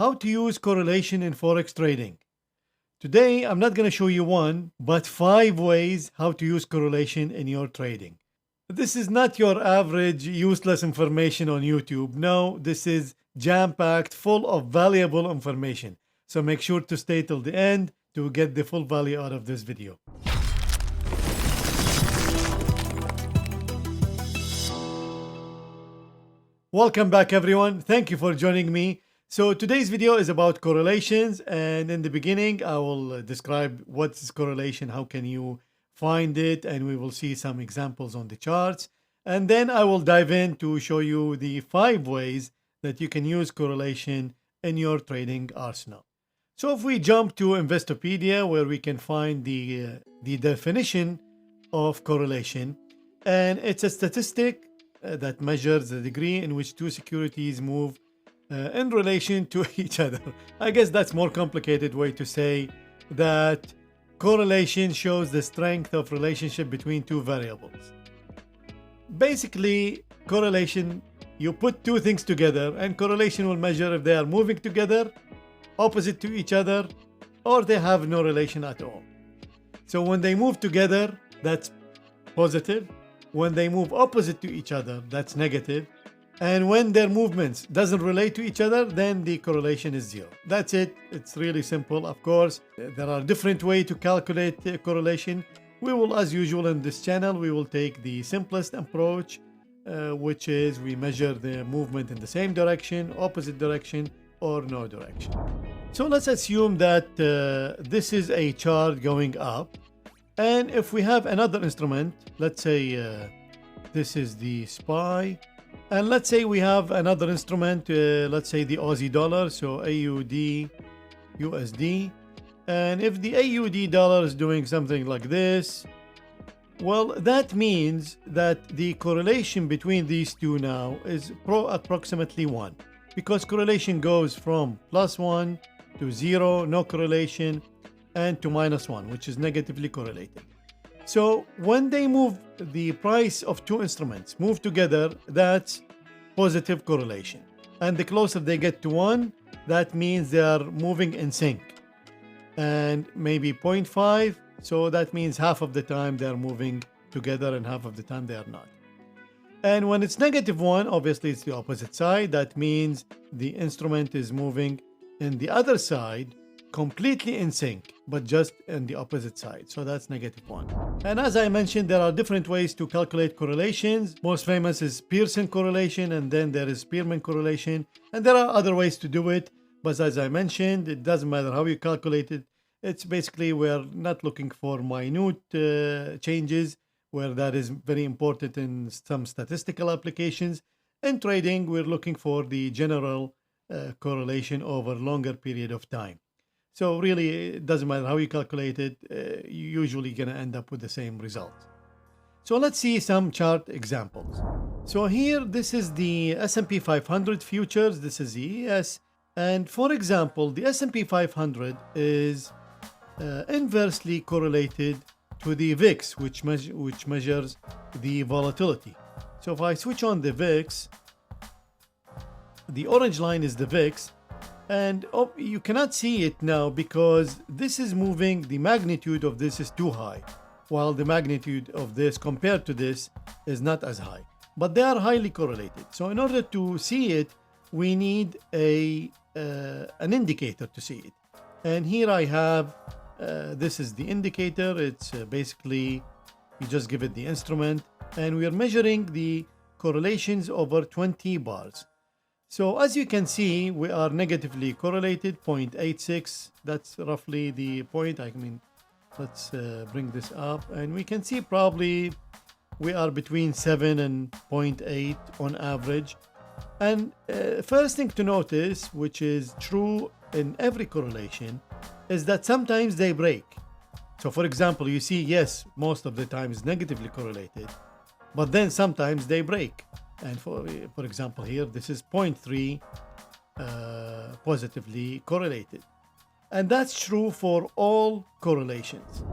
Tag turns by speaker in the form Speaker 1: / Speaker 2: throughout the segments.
Speaker 1: How to use correlation in Forex trading. Today, I'm not going to show you one, but 5 ways how to use correlation in your trading. This is not your average useless information on YouTube. No, this is jam-packed, full of valuable information. So make sure to stay till the end to get the full value out of this video. Welcome back, everyone. Thank you for joining me. So today's video is about correlations, and in the beginning I will describe what is correlation, how can you find it, and we will see some examples on the charts, and then I will dive in to show you the 5 ways that you can use correlation in your trading arsenal. So if we jump to Investopedia, where we can find the definition of correlation, and it's a statistic that measures the degree in which two securities move in relation to each other. I guess that's more complicated way to say that correlation shows the strength of relationship between two variables. Basically, correlation, you put two things together and correlation will measure if they are moving together, opposite to each other, or they have no relation at all. So when they move together, that's positive. When they move opposite to each other, that's negative. And when their movements doesn't relate to each other, then the correlation is 0. That's it. It's really simple. Of course, there are different ways to calculate correlation. We will, as usual in this channel, we will take the simplest approach, which is we measure the movement in the same direction, opposite direction, or no direction. So let's assume that this is a chart going up. And if we have another instrument, let's say this is the SPY, and let's say we have another instrument, let's say the Aussie dollar, so AUD, USD, and if the AUD dollar is doing something like this, well, that means that the correlation between these two now is approximately 1, because correlation goes from +1 to 0, no correlation, and to -1, which is negatively correlated. So when they move, the price of two instruments move together, that's positive correlation. And the closer they get to 1, that means they are moving in sync. And maybe 0.5, so that means half of the time they are moving together and half of the time they are not. And when it's -1, obviously it's the opposite side. That means the instrument is moving in the other side, completely in sync, but just in the opposite side. So that's -1. And as I mentioned, there are different ways to calculate correlations. Most famous is Pearson correlation, and then there is Spearman correlation. And there are other ways to do it. But as I mentioned, it doesn't matter how you calculate it. It's basically we're not looking for minute changes, where that is very important in some statistical applications. In trading, we're looking for the general correlation over longer period of time. So really, it doesn't matter how you calculate it, you're usually going to end up with the same result. So let's see some chart examples. So here, this is the S&P 500 futures. This is the ES. And for example, the S&P 500 is inversely correlated to the VIX, which measures the volatility. So if I switch on the VIX, the orange line is the VIX. And you cannot see it now because this is moving, the magnitude of this is too high, while the magnitude of this compared to this is not as high. But they are highly correlated. So in order to see it, we need an indicator to see it. And here I have, this is the indicator. It's basically, you just give it the instrument, and we are measuring the correlations over 20 bars. So as you can see, we are negatively correlated, 0.86. That's roughly the point. I mean, let's bring this up, and we can see probably we are between 7 and 0.8 on average. And first thing to notice, which is true in every correlation, is that sometimes they break. So for example, you see, yes, most of the time is negatively correlated, but then sometimes they break. And for example, here, this is 0.3 positively correlated. And that's true for all correlations.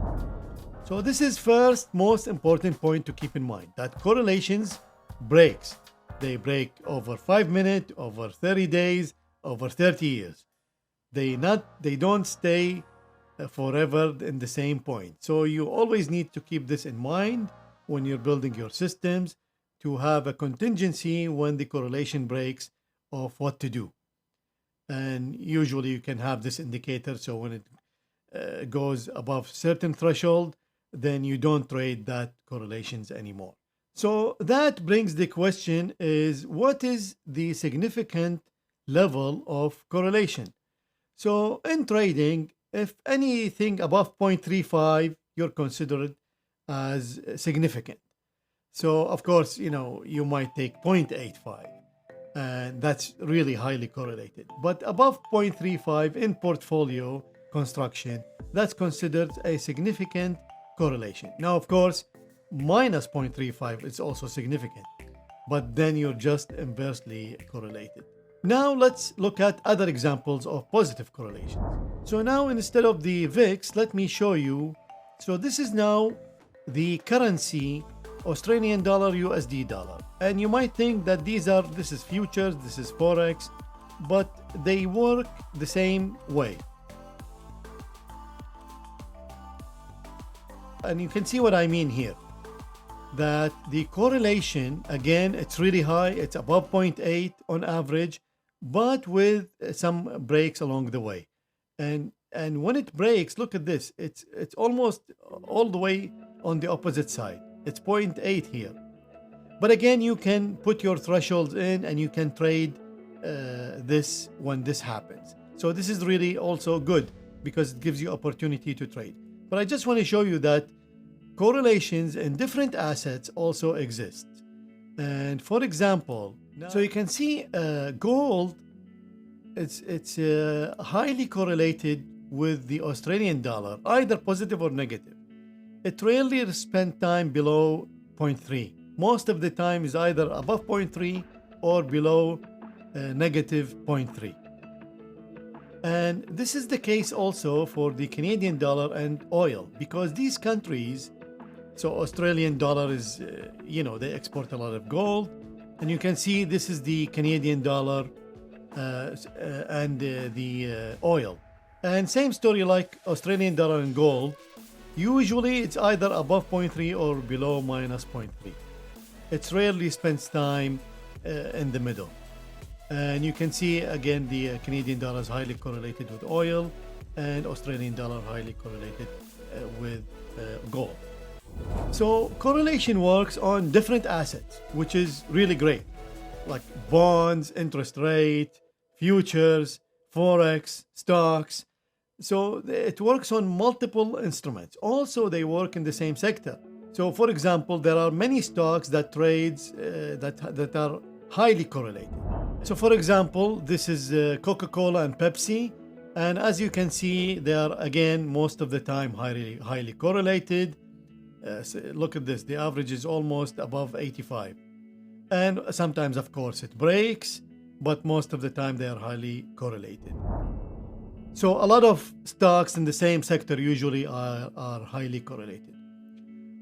Speaker 1: So this is first most important point to keep in mind, that correlations breaks. They break over 5 minutes, over 30 days, over 30 years. They don't stay forever in the same point. So you always need to keep this in mind when you're building your systems, to have a contingency when the correlation breaks of what to do. And usually you can have this indicator, so when it goes above certain threshold, then you don't trade that correlations anymore. So that brings the question is, what is the significant level of correlation? So in trading, if anything above 0.35, you're considered as significant. So of course, you might take 0.85, and that's really highly correlated. But above 0.35 in portfolio construction, that's considered a significant correlation. Now, of course, minus 0.35 is also significant, but then you're just inversely correlated. Now let's look at other examples of positive correlations. So now instead of the VIX, let me show you. So this is now the currency, Australian dollar, USD dollar. And you might think that this is futures, this is Forex, but they work the same way. And you can see what I mean here, that the correlation, again, it's really high. It's above 0.8 on average, but with some breaks along the way. And when it breaks, look at this. It's almost all the way on the opposite side. It's 0.8 here. But again, you can put your thresholds in and you can trade this when this happens. So this is really also good because it gives you opportunity to trade. But I just want to show you that correlations in different assets also exist. And for example, so you can see gold, it's highly correlated with the Australian dollar, either positive or negative. It rarely spends time below 0.3. Most of the time is either above 0.3 or below negative 0.3. And this is the case also for the Canadian dollar and oil, because these countries, so Australian dollar is, they export a lot of gold. And you can see this is the Canadian dollar and the oil. And same story like Australian dollar and gold. Usually it's either above 0.3 or below minus 0.3. It rarely spends time in the middle. And you can see again the Canadian dollar is highly correlated with oil, and Australian dollar highly correlated with gold. So correlation works on different assets, which is really great, like bonds, interest rate, futures, Forex, stocks. So it works on multiple instruments. Also, they work in the same sector. So for example, there are many stocks that trades that are highly correlated. So for example, this is Coca-Cola and Pepsi. And as you can see, they are again, most of the time, highly correlated. So look at this, the average is almost above 85. And sometimes, of course, it breaks, but most of the time they are highly correlated. So a lot of stocks in the same sector usually are highly correlated.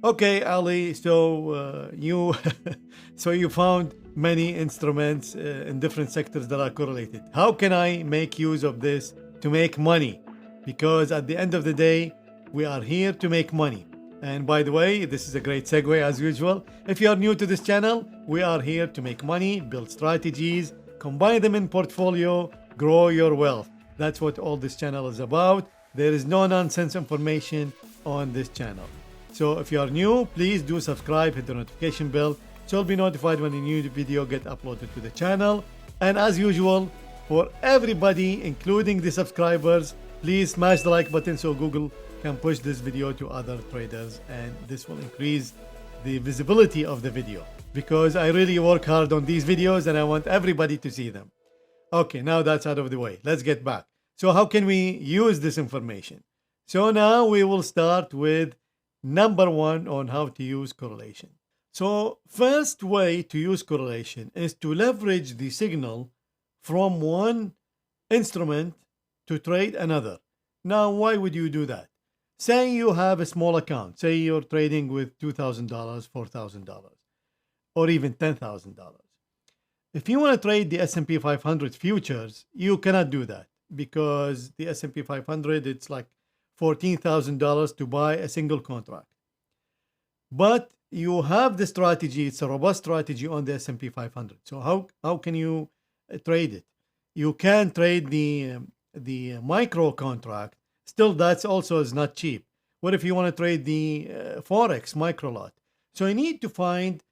Speaker 1: Okay, Ali, so you found many instruments in different sectors that are correlated. How can I make use of this to make money? Because at the end of the day, we are here to make money. And by the way, this is a great segue as usual. If you are new to this channel, we are here to make money, build strategies, combine them in portfolio, grow your wealth. That's what all this channel is about. There is no nonsense information on this channel. So if you are new, please do subscribe, hit the notification bell, so you'll be notified when a new video gets uploaded to the channel. And as usual, for everybody, including the subscribers, please smash the like button so Google can push this video to other traders, and this will increase the visibility of the video, because I really work hard on these videos and I want everybody to see them. Okay, now that's out of the way. Let's get back. So how can we use this information? So now we will start with number one on how to use correlation. So first way to use correlation is to leverage the signal from one instrument to trade another. Now, why would you do that? Say you have a small account. Say you're trading with $2,000, $4,000, or even $10,000. If you want to trade the S&P 500 futures, you cannot do that. because the S&P 500, it's like $14,000 to buy a single contract. But you have the strategy, it's a robust strategy on the S&P 500. So how can you trade it? You can trade the micro contract. Still, that's also is not cheap. What if you want to trade the Forex micro lot? So you need to find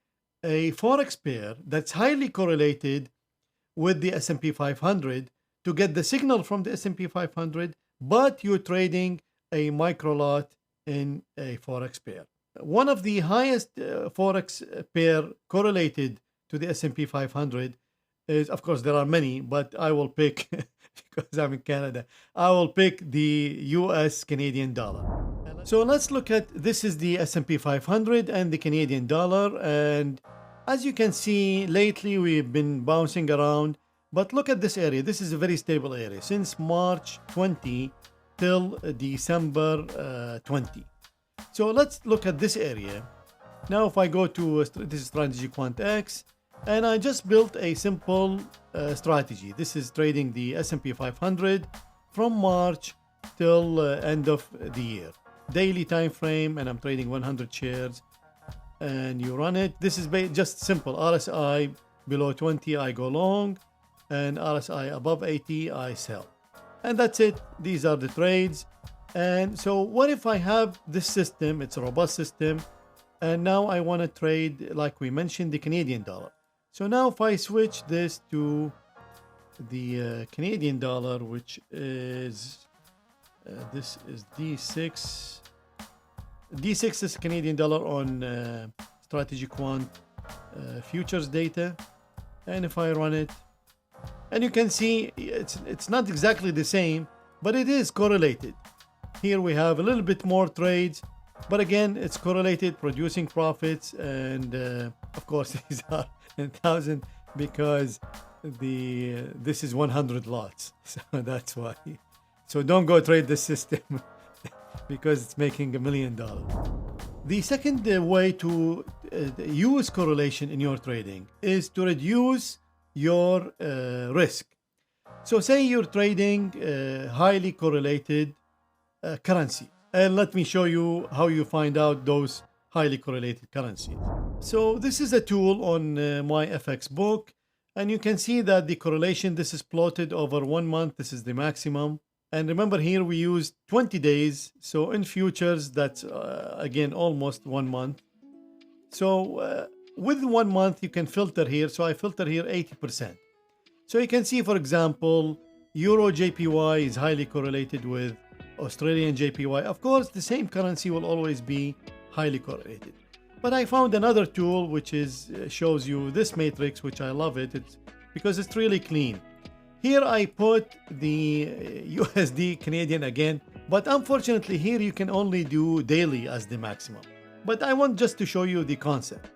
Speaker 1: a Forex pair that's highly correlated with the S&P 500 to get the signal from the S&P 500, but you're trading a micro lot in a Forex pair. One of the highest Forex pair correlated to the S&P 500 is, of course, there are many, but I will pick, because I'm in Canada, I will pick the US Canadian dollar. So let's look at, this is the S&P 500 and the Canadian dollar. And as you can see, lately we've been bouncing around, but look at this area. This is a very stable area since March 20 till December 20. So let's look at this area. Now if I go to, this is StrategyQuant X, and I just built a simple strategy. This is trading the S&P 500 from March till end of the year. Daily time frame, and I'm trading 100 shares. And you run it. This is just simple. RSI below 20, I go long, and RSI above 80, I sell. And that's it. These are the trades. And so what if I have this system? It's a robust system. And now I want to trade, like we mentioned, the Canadian dollar. So now if I switch this to the Canadian dollar, which is, this is D6. D6 is Canadian dollar on StrategyQuant futures data. And if I run it, and you can see it's not exactly the same, but it is correlated. Here we have a little bit more trades, but again, it's correlated, producing profits. And of course, these are 1,000 because this is 100 lots. So that's why. So don't go trade the system because it's making $1 million. The second way to use correlation in your trading is to reduce your risk. So say you're trading highly correlated currency. And let me show you how you find out those highly correlated currencies. So this is a tool on my FX book. And you can see that the correlation, this is plotted over 1 month. This is the maximum. And remember here we used 20 days. So in futures, that's again almost 1 month. So with 1 month, you can filter here. So I filter here 80%. So you can see, for example, Euro JPY is highly correlated with Australian JPY. Of course, the same currency will always be highly correlated. But I found another tool which is shows you this matrix, which I love it. It's because it's really clean. Here I put the USD Canadian again, but unfortunately here you can only do daily as the maximum. But I want just to show you the concept.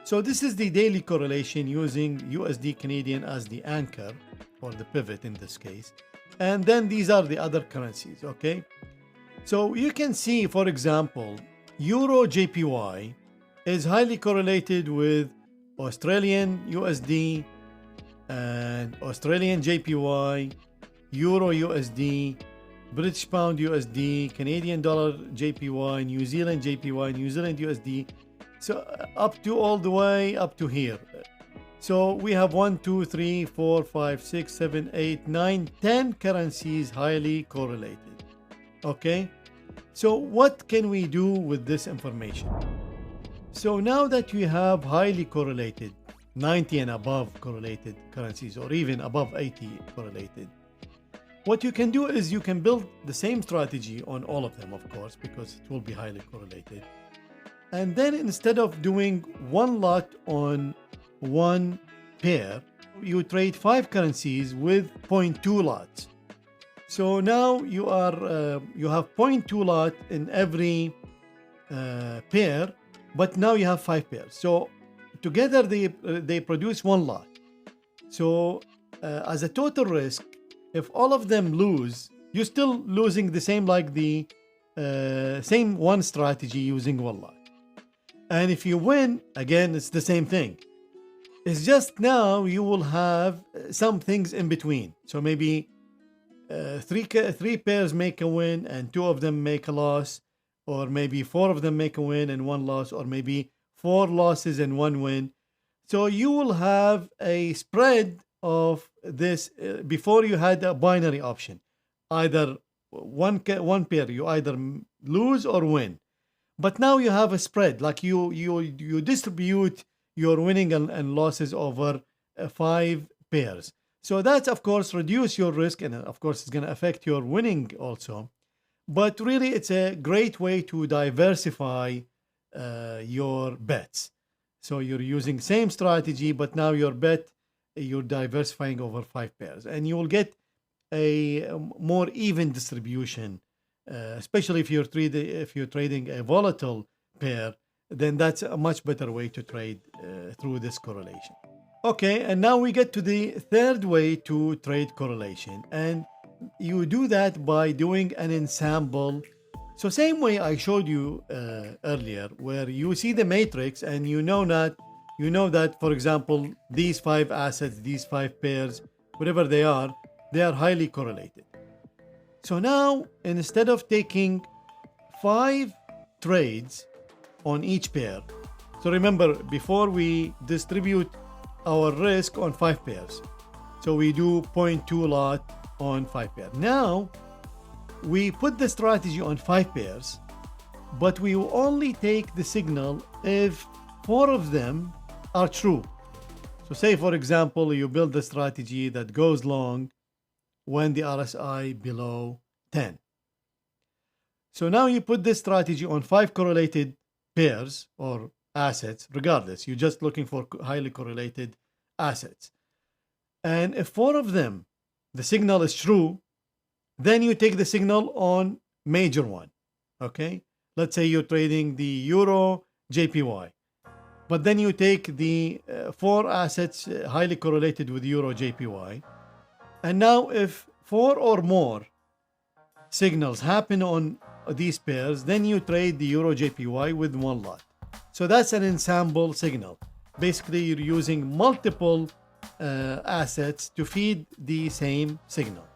Speaker 1: So this is the daily correlation using USD Canadian as the anchor, or the pivot in this case. And then these are the other currencies, okay? So you can see, for example, Euro JPY is highly correlated with Australian USD and Australian JPY, Euro USD, British Pound USD, Canadian Dollar JPY, New Zealand JPY, New Zealand USD. So up to all the way up to here. So we have 1, 2, 3, 4, 5, 6, 7, 8, 9, 10 currencies highly correlated. Okay. So what can we do with this information? So now that we have highly correlated, 90 and above correlated currencies, or even above 80 correlated, what you can do is you can build the same strategy on all of them, of course, because it will be highly correlated. And then instead of doing one lot on one pair, you trade 5 currencies with 0.2 lots. So now you have 0.2 lot in every pair, but now you have 5 pairs. So together they produce 1 lot. So as a total risk, if all of them lose, you're still losing the same, like the same one strategy using 1 lot. And if you win, again, it's the same thing. It's just now you will have some things in between. So maybe three pairs make a win and two of them make a loss, or maybe four of them make a win and one loss, or maybe four losses and one win. So you will have a spread of this. Before you had a binary option, either one pair you either lose or win, but now you have a spread, like you distribute your winning and losses over 5 pairs. So that's of course reduce your risk, and of course it's going to affect your winning also. But really it's a great way to diversify your bets. So you're using same strategy, but now your bet, you're diversifying over 5 pairs, and you will get a more even distribution, especially if you're trading a volatile pair. Then that's a much better way to trade through this correlation. Okay, and now we get to the third way to trade correlation, and you do that by doing an ensemble. So same way I showed you earlier, where you see the matrix and you know that, for example, these 5 assets, these 5 pairs, whatever they are highly correlated. So now, instead of taking 5 trades on each pair, so remember, before we distribute our risk on 5 pairs, so we do 0.2 lot on 5 pairs. Now, we put the strategy on 5 pairs, but we will only take the signal if 4 of them are true. So say, for example, you build the strategy that goes long when the RSI below 10. So now you put this strategy on 5 correlated pairs or assets, regardless. You're just looking for highly correlated assets. And if 4 of them, the signal is true, then you take the signal on major one. Okay? Let's say you're trading the Euro JPY. But then you take the 4 assets highly correlated with Euro JPY. And now if 4 or more signals happen on these pairs, then you trade the Euro JPY with 1 lot. So that's an ensemble signal. Basically, you're using multiple assets to feed the same signal.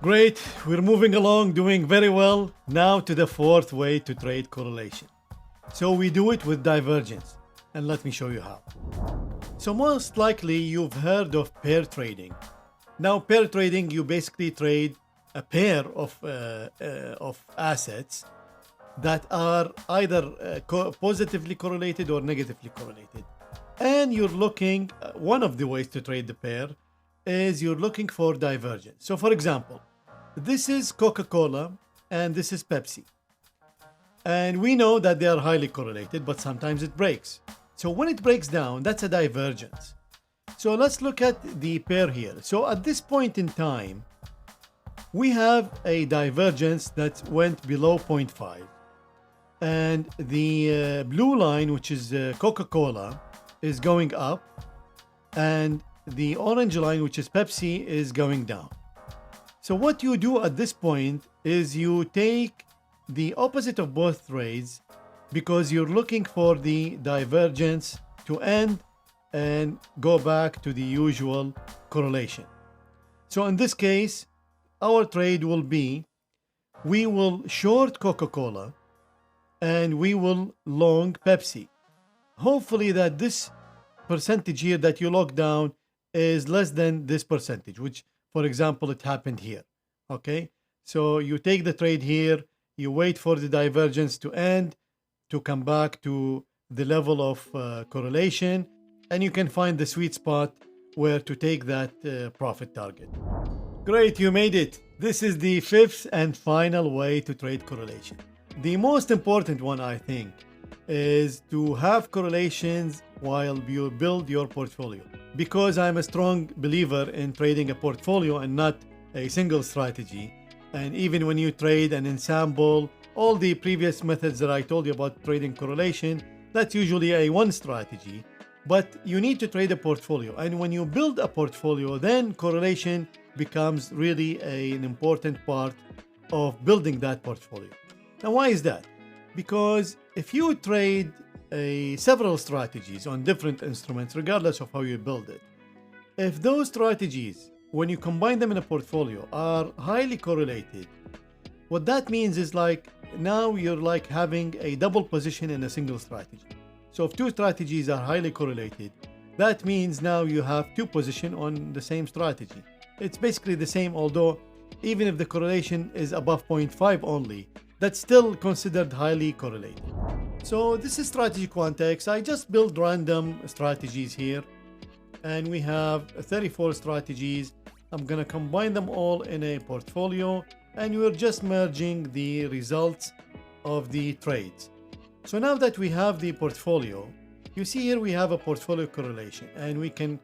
Speaker 1: Great, we're moving along, doing very well. Now to the 4th way to trade correlation. So we do it with divergence, and let me show you how. So most likely you've heard of pair trading. Now pair trading, you basically trade a pair of assets that are either positively correlated or negatively correlated. And you're looking, one of the ways to trade the pair is you're looking for divergence. So for example, this is Coca-Cola and this is Pepsi. And we know that they are highly correlated, but sometimes it breaks. So when it breaks down, that's a divergence. So let's look at the pair here. So at this point in time, we have a divergence that went below 0.5. And the blue line, which is Coca-Cola, is going up. And the orange line, which is Pepsi, is going down. So what you do at this point is you take the opposite of both trades, because you're looking for the divergence to end and go back to the usual correlation. So in this case, our trade will be, we will short Coca-Cola and we will long Pepsi. Hopefully that this percentage here that you lock down is less than this percentage, which, for example, it happened here. Okay, so you take the trade here, you wait for the divergence to end, to come back to the level of correlation, and you can find the sweet spot where to take that profit target. Great, you made it. This is the 5th and final way to trade correlation. The most important one, I think, is to have correlations while you build your portfolio. Because I'm a strong believer in trading a portfolio and not a single strategy. And even when you trade an ensemble, all the previous methods that I told you about trading correlation, that's usually a one strategy. But you need to trade a portfolio. And when you build a portfolio, then correlation becomes really an important part of building that portfolio. Now, why is that? Because if you trade several strategies on different instruments, regardless of how you build it, if those strategies when you combine them in a portfolio, are highly correlated. What that means is like now you're like having a double position in a single strategy. So if two strategies are highly correlated, that means now you have two positions on the same strategy. It's basically the same, although even if the correlation is above 0.5 only, that's still considered highly correlated. So this is StrategyQuant. I just built random strategies here, and we have 34 strategies. I'm gonna combine them all in a portfolio, and we're just merging the results of the trades. So now that we have the portfolio, you see here we have a portfolio correlation, and we can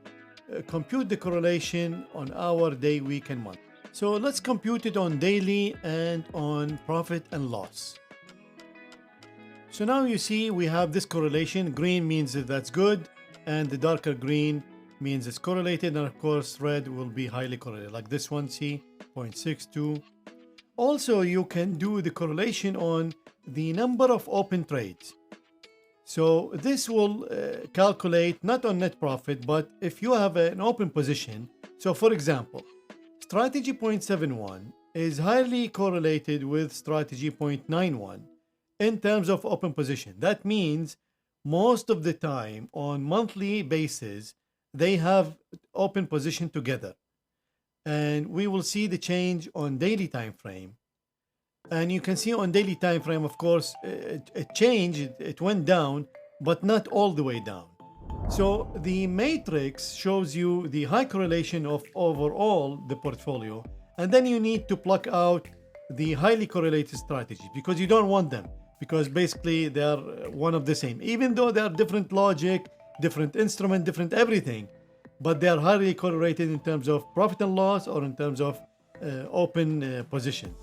Speaker 1: compute the correlation on our day, week, and month. So let's compute it on daily and on profit and loss. So now you see we have this correlation. Green means that that's good, and the darker green means it's correlated, and of course red will be highly correlated, like this one, see, 0.62. Also, you can do the correlation on the number of open trades. So this will calculate not on net profit, but if you have an open position. So for example, strategy 0.71 is highly correlated with strategy 0.91 in terms of open position. That means most of the time on monthly basis, they have open position together. And we will see the change on daily time frame. And you can see on daily time frame, of course, it changed, it went down, but not all the way down. So the matrix shows you the high correlation of overall the portfolio, and then you need to pluck out the highly correlated strategies because you don't want them, because basically they are one of the same, even though they are different logic, different instrument, different everything, but they are highly correlated in terms of profit and loss or in terms of open positions.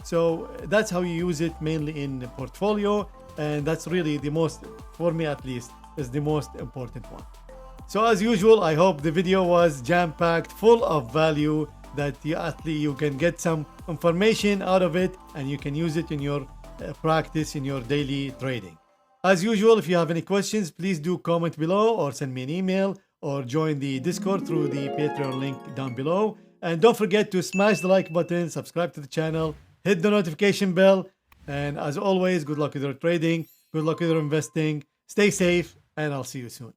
Speaker 1: So that's how you use it mainly in the portfolio, and that's really the most, for me at least, is the most important one. So as usual, I hope the video was jam-packed, full of value, that you can get some information out of it and you can use it in your practice in your daily trading. As usual, if you have any questions, please do comment below or send me an email or join the Discord through the Patreon link down below. And don't forget to smash the like button, subscribe to the channel, hit the notification bell. And as always, good luck with your trading, good luck with your investing, stay safe, and I'll see you soon.